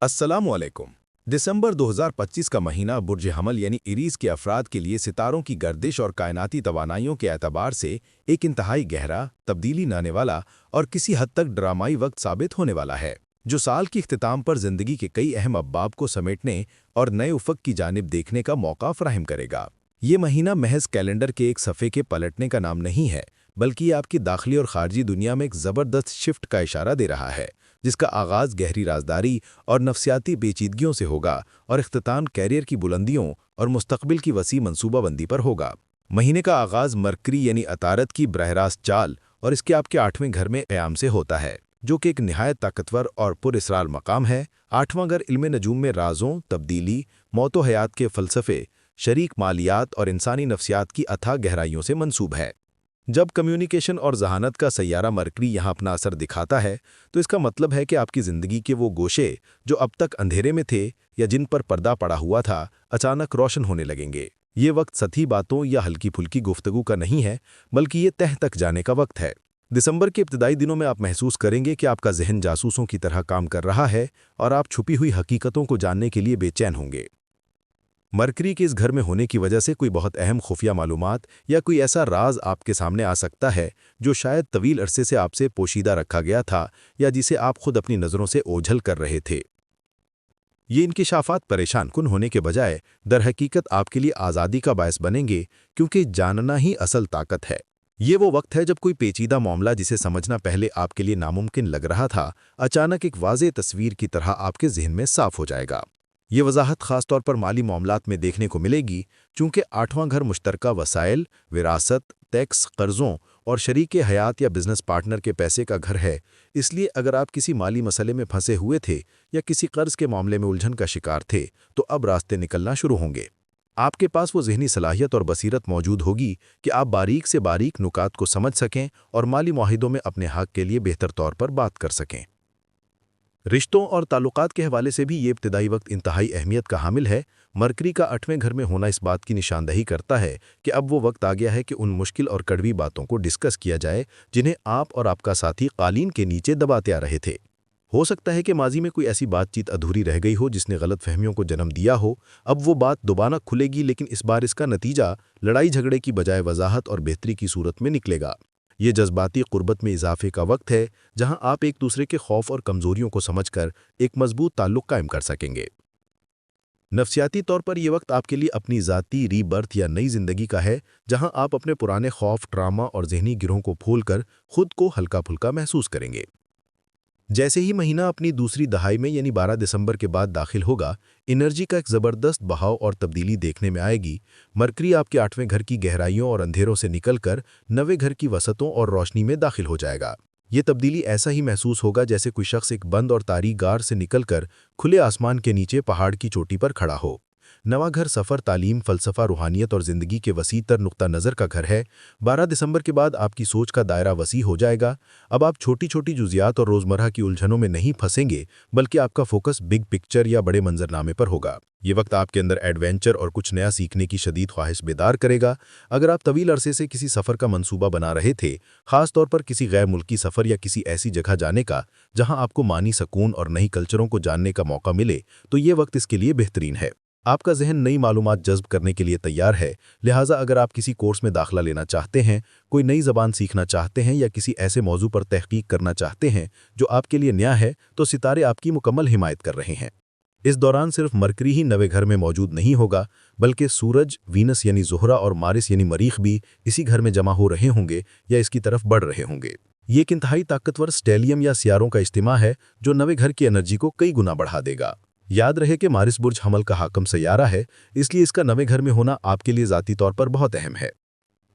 अस्सलामुअलैकुम। दिसंबर 2025 का महीना बुर्ज हमल यानी इरीज के अफराद के लिए सितारों की गर्दिश और कायनाती तवानाइयों के एतबार से एक इंतहाई गहरा, तब्दीली लाने वाला और किसी हद तक ड्रामाई वक्त साबित होने वाला है, जो साल की इख्तिताम पर जिंदगी के कई अहम अब्बाब को समेटने और नए उफ़क़ की जानिब देखने का मौका फराहम करेगा। ये महीना महज कैलेंडर के एक सफ़े के पलटने का नाम नहीं है, बल्कि ये आपकी दाखिली और खारजी दुनिया में एक ज़बरदस्त शिफ्ट का इशारा दे रहा है, जिसका आगाज़ गहरी राजदारी और नफसियाती पेचीदगियों से होगा और इख्तिताम कैरियर की बुलंदियों और मुस्तकबिल की वसी मनसूबाबंदी पर होगा। महीने का आगाज़ मरकरी यानी अतारत की बरहरास्त चाल और इसके आपके 8वें घर में क़याम से होता है, जो कि एक निहायत ताकतवर और पुरअसरार मकाम है। 8वां घर इल्म नजूम में राजों, तब्दीली, मौत व हयात के फ़लसफ़े, शरीक मालियात और इंसानी नफसियात की अथाह गहराइयों से मंसूब है। जब कम्युनिकेशन और जहानत का सैयारा मरकरी यहाँ अपना असर दिखाता है, तो इसका मतलब है कि आपकी ज़िंदगी के वो गोशे जो अब तक अंधेरे में थे या जिन पर पर्दा पड़ा हुआ था, अचानक रोशन होने लगेंगे। ये वक्त सतही बातों या हल्की फुल्की गुफ्तगू का नहीं है, बल्कि ये तह तक जाने का वक्त है। दिसंबर के इब्तिदाई दिनों में आप महसूस करेंगे कि आपका जहन जासूसों की तरह काम कर रहा है और आप छुपी हुई हकीकतों को जानने के लिए बेचैन होंगे। मरकरी के इस घर में होने की वजह से कोई बहुत अहम खुफिया मालूमात या कोई ऐसा राज आपके सामने आ सकता है जो शायद तवील अरसे से आपसे पोशीदा रखा गया था या जिसे आप खुद अपनी नज़रों से ओझल कर रहे थे। ये इंकिशाफात परेशान कुन होने के बजाय दरहकीकत आपके लिए आज़ादी का बायस बनेंगे, क्योंकि जानना ही असल ताकत है। ये वो वक्त है जब कोई पेचीदा मामला जिसे समझना पहले आपके लिए नामुमकिन लग रहा था, अचानक एक वाज़ेह तस्वीर की तरह आपके जहन में साफ हो जाएगा। ये वजाहत ख़ास तौर पर माली मामलात में देखने को मिलेगी, चूँकि 8वां घर मुश्तरका वसाइल, विरासत, टैक्स, कर्ज़ों और शरीके हयात या बिजनेस पार्टनर के पैसे का घर है। इसलिए अगर आप किसी माली मसले में फंसे हुए थे या किसी कर्ज़ के मामले में उलझन का शिकार थे, तो अब रास्ते निकलना शुरू होंगे। आपके पास वो ज़हनी सलाहियत और बसीरत मौजूद होगी कि आप बारीक से बारीक नुकात को समझ सकें और माली मुआहिदों में अपने हक़ के लिए बेहतर तौर पर बात कर सकें। रिश्तों और ताल्लुकात के हवाले से भी ये इब्तिदाई वक्त इंतहाई अहमियत का हामिल है। मरकरी का 8वें घर में होना इस बात की निशानदही करता है कि अब वो वक्त आ गया है कि उन मुश्किल और कड़वी बातों को डिस्कस किया जाए जिन्हें आप और आपका साथी कालीन के नीचे दबाते आ रहे थे। हो सकता है कि माजी में कोई ऐसी बातचीत अधूरी रह गई हो जिसने गलत फहमियों को जन्म दिया हो। अब वो बात दोबारा खुलेगी, लेकिन इस बार इसका नतीजा लड़ाई झगड़े की बजाय वजाहत और बेहतरी की सूरत में निकलेगा। ये जज्बाती कुर्बत में इजाफे का वक्त है, जहां आप एक दूसरे के खौफ और कमजोरियों को समझकर एक मजबूत ताल्लुक कायम कर सकेंगे। नफसियाती तौर पर यह वक्त आपके लिए अपनी ज़ाती रीबर्थ या नई जिंदगी का है, जहां आप अपने पुराने खौफ, ट्रामा और जहनी गिरोह को खोलकर खुद को हल्का फुल्का महसूस करेंगे। जैसे ही महीना अपनी दूसरी दहाई में यानी 12 दिसंबर के बाद दाखिल होगा, एनर्जी का एक ज़बरदस्त बहाव और तब्दीली देखने में आएगी। मरकरी आपके 8वें घर की गहराइयों और अंधेरों से निकलकर 9वें घर की वसतों और रोशनी में दाखिल हो जाएगा। ये तब्दीली ऐसा ही महसूस होगा जैसे कोई शख्स एक बंद और तारीक गार से निकलकर खुले आसमान के नीचे पहाड़ की चोटी पर खड़ा हो। नवा घर सफ़र, तालीम, फ़लसफ़ा, रूहानियत और ज़िंदगी के वसी तर नुक्ता नज़र का घर है। 12 दिसंबर के बाद आपकी सोच का दायरा वसी हो जाएगा। अब आप छोटी छोटी जुज़ियात और रोज़मर्रा की उलझनों में नहीं फंसेंगे, बल्कि आपका फोकस बिग पिक्चर या बड़े मंजरनामे पर होगा। ये वक्त आपके अंदर एडवेंचर और कुछ नया सीखने की शदीद ख्वाहिश बेदार करेगा। अगर आप तवील अरसे से किसी सफ़र का मंसूबा बना रहे थे, ख़ास तौर पर किसी गैर मुल्की सफ़र या किसी ऐसी जगह जाने का जहां आपको मानी सकून और नई कल्चरों को जानने का मौका मिले, तो ये वक्त इसके लिए बेहतरीन है। आपका जहन नई मालूमात जज्ब करने के लिए तैयार है। लिहाजा अगर आप किसी कोर्स में दाखिला लेना चाहते हैं, कोई नई ज़बान सीखना चाहते हैं या किसी ऐसे मौजू पर तहकीक करना चाहते हैं जो आपके लिए नया है, तो सितारे आपकी मुकम्मल हिमायत कर रहे हैं। इस दौरान सिर्फ मरकरी ही 9वें घर में मौजूद नहीं होगा, बल्कि सूरज, वीनस यानी ज़ोहरा और मारिस यानी मरीख भी इसी घर में जमा हो रहे होंगे या इसकी तरफ बढ़ रहे होंगे। ये एक इंतहाई ताकतवर स्टेलियम या सियारों का इज्तिमा है जो 9वें घर की एनर्जी को कई गुना बढ़ा देगा। याद रहे कि मारिस बुर्ज हमल का हाकम सैयारा है, इसलिए इसका 9वें घर में होना आपके लिए ज़ाती तौर पर बहुत अहम है।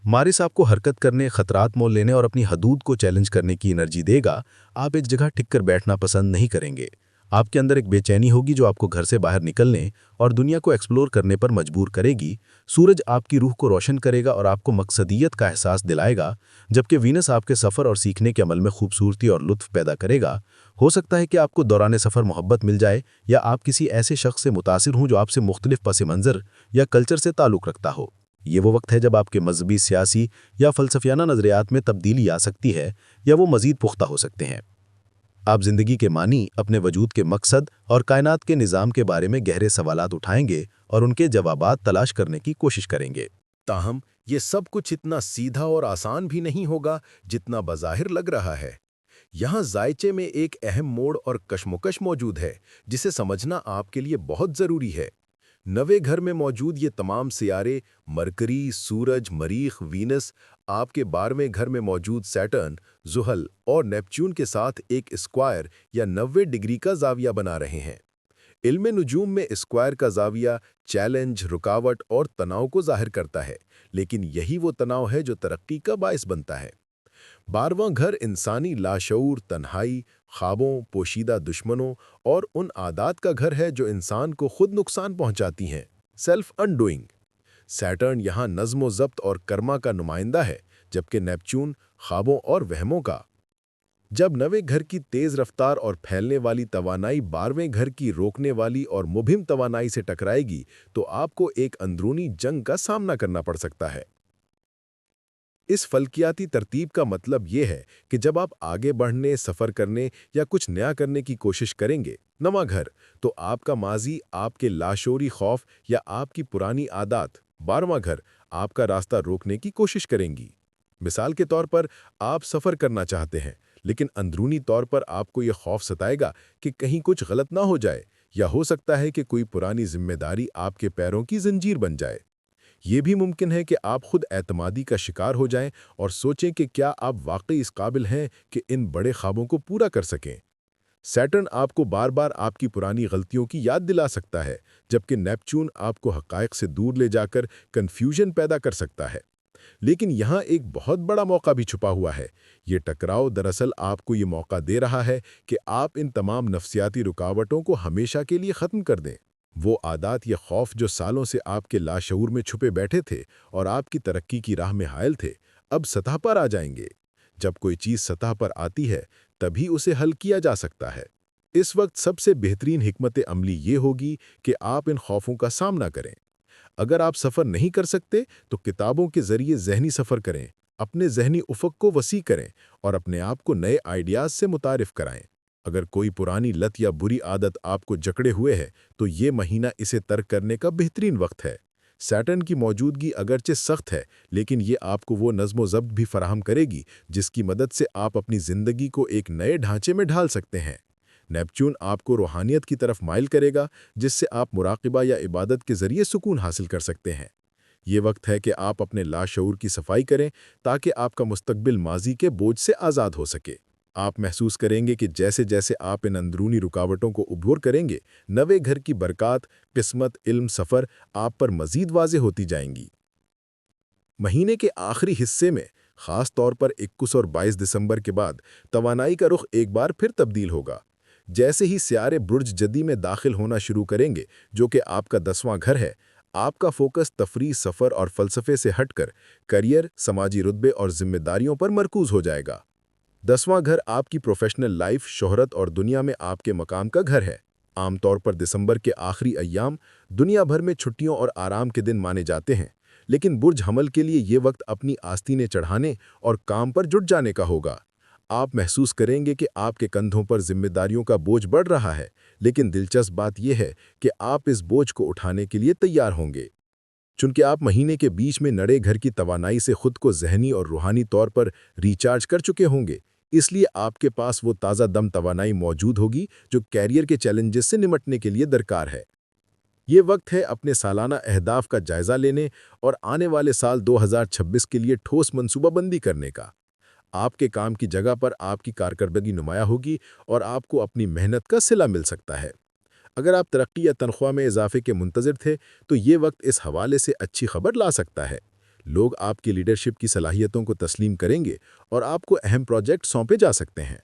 मारिस आपको हरकत करने, खतरात मोल लेने और अपनी हदूद को चैलेंज करने की एनर्जी देगा। आप एक जगह टिक कर बैठना पसंद नहीं करेंगे। आपके अंदर एक बेचैनी होगी जो आपको घर से बाहर निकलने और दुनिया को एक्सप्लोर करने पर मजबूर करेगी। सूरज आपकी रूह को रोशन करेगा और आपको मकसदियत का एहसास दिलाएगा, जबकि वीनस आपके सफ़र और सीखने के अमल में खूबसूरती और लुत्फ़ पैदा करेगा। हो सकता है कि आपको दौरान सफ़र मोहब्बत मिल जाए या आप किसी ऐसे शख्स से मुतासिर हों जो आपसे मुख्तलिफ पस मंज़र या कल्चर से ताल्लुक़ रखता हो। ये वो वक्त है जब आपके मजहबी, सियासी या फ़लसफ़ियाना नज़रियात में तब्दीली आ सकती है या वो मज़ीद पुख्ता हो सकते हैं। आप जिंदगी के मानी, अपने वजूद के मकसद और कायनात के निज़ाम के बारे में गहरे सवालात उठाएंगे और उनके जवाबात तलाश करने की कोशिश करेंगे। ताहम ये सब कुछ इतना सीधा और आसान भी नहीं होगा जितना बज़ाहिर लग रहा है। यहाँ जायचे में एक अहम मोड़ और कशमकश मौजूद है, जिसे समझना आपके लिए बहुत ज़रूरी है। नवे घर में मौजूद ये तमाम सियारे, मरकरी, सूरज, मरीख, वीनस, आपके 12वें घर में मौजूद सैटर्न, जुहल और नेपच्यून के साथ एक स्क्वायर या 90 डिग्री का जाविया बना रहे हैं। इल्म नुजूम में स्क्वायर का जाविया चैलेंज, रुकावट और तनाव को जाहिर करता है, लेकिन यही वो तनाव है जो तरक्की का बायस बनता है। 12वां घर इंसानी लाशऊर, तन्हाई, ख्वाबों, पोशीदा दुश्मनों और उन आदात का घर है जो इंसान को खुद नुकसान पहुंचाती हैं, सेल्फ अनडूइंग। सैटर्न यहाँ नज़्म व ज़ब्त और कर्मा का नुमाइंदा है, जबकि नेपच्यून ख्वाबों और वहमों का। जब नवे घर की तेज़ रफ्तार और फैलने वाली तवानाई 12वें घर की रोकने वाली और मुभिम तवानाई से टकराएगी, तो आपको एक अंदरूनी जंग का सामना करना पड़ सकता है। इस फल्कियाती तरतीब का मतलब ये है कि जब आप आगे बढ़ने, सफ़र करने या कुछ नया करने की कोशिश करेंगे, नवा घर, तो आपका माजी, आपके लाशोरी खौफ या आपकी पुरानी आदत, 12वां घर, आपका रास्ता रोकने की कोशिश करेंगी। मिसाल के तौर पर, आप सफ़र करना चाहते हैं, लेकिन अंदरूनी तौर पर आपको ये खौफ सताएगा कि कहीं कुछ गलत ना हो जाए, या हो सकता है कि कोई पुरानी जिम्मेदारी आपके पैरों की जंजीर बन जाए। ये भी मुमकिन है कि आप खुद एतमादी का शिकार हो जाएं और सोचें कि क्या आप वाकई इस काबिल हैं कि इन बड़े ख्वाबों को पूरा कर सकें। सैटर्न आपको बार बार आपकी पुरानी गलतियों की याद दिला सकता है, जबकि नेपच्यून आपको हक़ाइक़ से दूर ले जाकर कन्फ्यूजन पैदा कर सकता है। लेकिन यहाँ एक बहुत बड़ा मौका भी छुपा हुआ है। ये टकराव दरअसल आपको ये मौका दे रहा है कि आप इन तमाम नफ्सियाती रुकावटों को हमेशा के लिए ख़त्म कर दें। वो आदात या खौफ जो सालों से आपके लाशऊर में छुपे बैठे थे और आपकी तरक्की की राह में हायल थे, अब सतह पर आ जाएंगे। जब कोई चीज़ सतह पर आती है, तभी उसे हल किया जा सकता है। इस वक्त सबसे बेहतरीन हिकमत अमली ये होगी कि आप इन खौफों का सामना करें। अगर आप सफ़र नहीं कर सकते, तो किताबों के ज़रिए ज़हनी सफ़र करें, अपने ज़हनी उफ़क़ को वसी करें और अपने आप को नए आइडियाज़ से मुतारिफ़ कराएं। अगर कोई पुरानी लत या बुरी आदत आपको जकड़े हुए है, तो ये महीना इसे तर्क करने का बेहतरीन वक्त है। सैटर्न की मौजूदगी अगरचे सख्त है, लेकिन ये आपको वो नज़्म व ज़ब्त भी फराहम करेगी, जिसकी मदद से आप अपनी ज़िंदगी को एक नए ढांचे में ढाल सकते हैं। नेपच्यून आपको रूहानियत की तरफ माइल करेगा, जिससे आप मुराक़िबा या इबादत के ज़रिए सुकून हासिल कर सकते हैं। ये वक्त है कि आप अपने लाशऊर की सफाई करें, ताकि आपका मुस्तकबिल माजी के बोझ से आज़ाद हो सके। आप महसूस करेंगे कि जैसे जैसे आप इन अंदरूनी रुकावटों को उभर करेंगे, नवे घर की बरक़ात, किस्मत, इल्म, सफ़र आप पर मज़ीद वाज़े होती जाएंगी। महीने के आखिरी हिस्से में, ख़ास तौर पर 21 और 22 दिसंबर के बाद, तवानाई का रुख एक बार फिर तब्दील होगा। जैसे ही सियारे बुर्ज जदी में दाखिल होना शुरू करेंगे, जो कि आपका 10वां घर है, आपका फोकस तफरीह, सफ़र और फ़लसफ़े से हटकर करियर, समाजी रुतबे और जिम्मेदारियों पर मरकूज़ हो जाएगा। 10वां घर आपकी प्रोफेशनल लाइफ, शोहरत और दुनिया में आपके मकाम का घर है। आमतौर पर दिसंबर के आखिरी अय्याम दुनिया भर में छुट्टियों और आराम के दिन माने जाते हैं, लेकिन बुर्ज हमल के लिए ये वक्त अपनी आस्तीनें चढ़ाने और काम पर जुट जाने का होगा। आप महसूस करेंगे कि आपके कंधों पर जिम्मेदारियों का बोझ बढ़ रहा है, लेकिन दिलचस्प बात यह है कि आप इस बोझ को उठाने के लिए तैयार होंगे। चूंकि आप महीने के बीच में नड़े घर की तवानाई से खुद को ज़हनी और रूहानी तौर पर रिचार्ज कर चुके होंगे, इसलिए आपके पास वो ताज़ा दम तवानाई मौजूद होगी जो कैरियर के चैलेंजेस से निमटने के लिए दरकार है। ये वक्त है अपने सालाना अहदाफ का जायज़ा लेने और आने वाले साल 2026 के लिए ठोस मनसूबाबंदी करने का। आपके काम की जगह पर आपकी कारकर्दगी नुमाया होगी और आपको अपनी मेहनत का सिला मिल सकता है। अगर आप तरक्की या तनख्वाह में इजाफे के मुंतज़िर थे, तो ये वक्त इस हवाले से अच्छी खबर ला सकता है। लोग आपकी लीडरशिप की सलाहियतों को तस्लीम करेंगे और आपको अहम प्रोजेक्ट सौंपे जा सकते हैं।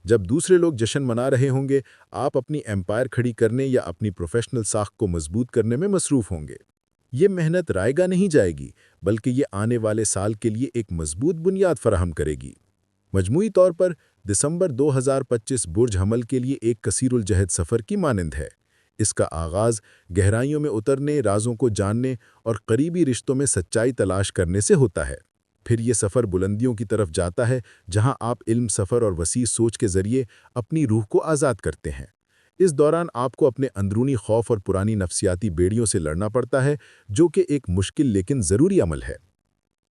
जब दूसरे लोग जश्न मना रहे होंगे, आप अपनी एम्पायर खड़ी करने या अपनी प्रोफेशनल साख को मजबूत करने में मसरूफ़ होंगे। ये मेहनत रायगा नहीं जाएगी, बल्कि ये आने वाले साल के लिए एक मजबूत बुनियाद फराहम करेगी। मजमूई तौर पर दिसंबर 2025 बुर्ज हमल के लिए एक कसीरुल जहद सफ़र की मानंद है। इसका आगाज़ गहराइयों में उतरने, राज़ों को जानने और करीबी रिश्तों में सच्चाई तलाश करने से होता है। پھر یہ سفر بلندیوں کی طرف جاتا ہے جہاں آپ علم، سفر اور وسیع سوچ کے ذریعے اپنی روح کو آزاد کرتے ہیں۔ اس دوران آپ کو اپنے اندرونی خوف اور پرانی نفسیاتی بیڑیوں سے لڑنا پڑتا ہے، جو کہ ایک مشکل لیکن ضروری عمل ہے۔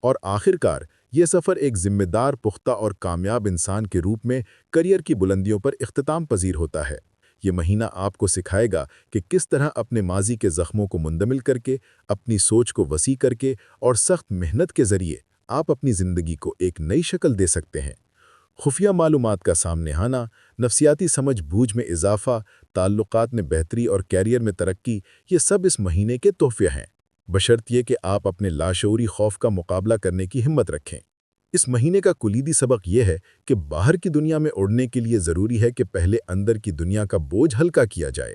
اور آخرکار، یہ سفر ایک ذمہ دار، پختہ اور کامیاب انسان کے روپ میں کریئر کی بلندیوں پر اختتام پذیر ہوتا ہے۔ یہ مہینہ آپ کو سکھائے گا کہ کس طرح اپنے ماضی کے زخموں کو مندمل کر کے، اپنی سوچ کو وسیع کر کے اور سخت محنت کے ذریعے آپ اپنی زندگی کو ایک نئی شکل دے سکتے ہیں۔ خفیہ معلومات کا سامنے آنا، نفسیاتی سمجھ بوجھ میں اضافہ، تعلقات میں بہتری اور کیریئر میں ترقی، یہ سب اس مہینے کے تحفے ہیں، بشرط یہ کہ آپ اپنے لاشعوری خوف کا مقابلہ کرنے کی ہمت رکھیں۔ اس مہینے کا کلیدی سبق یہ ہے کہ باہر کی دنیا میں اڑنے کے لیے ضروری ہے کہ پہلے اندر کی دنیا کا بوجھ ہلکا کیا جائے۔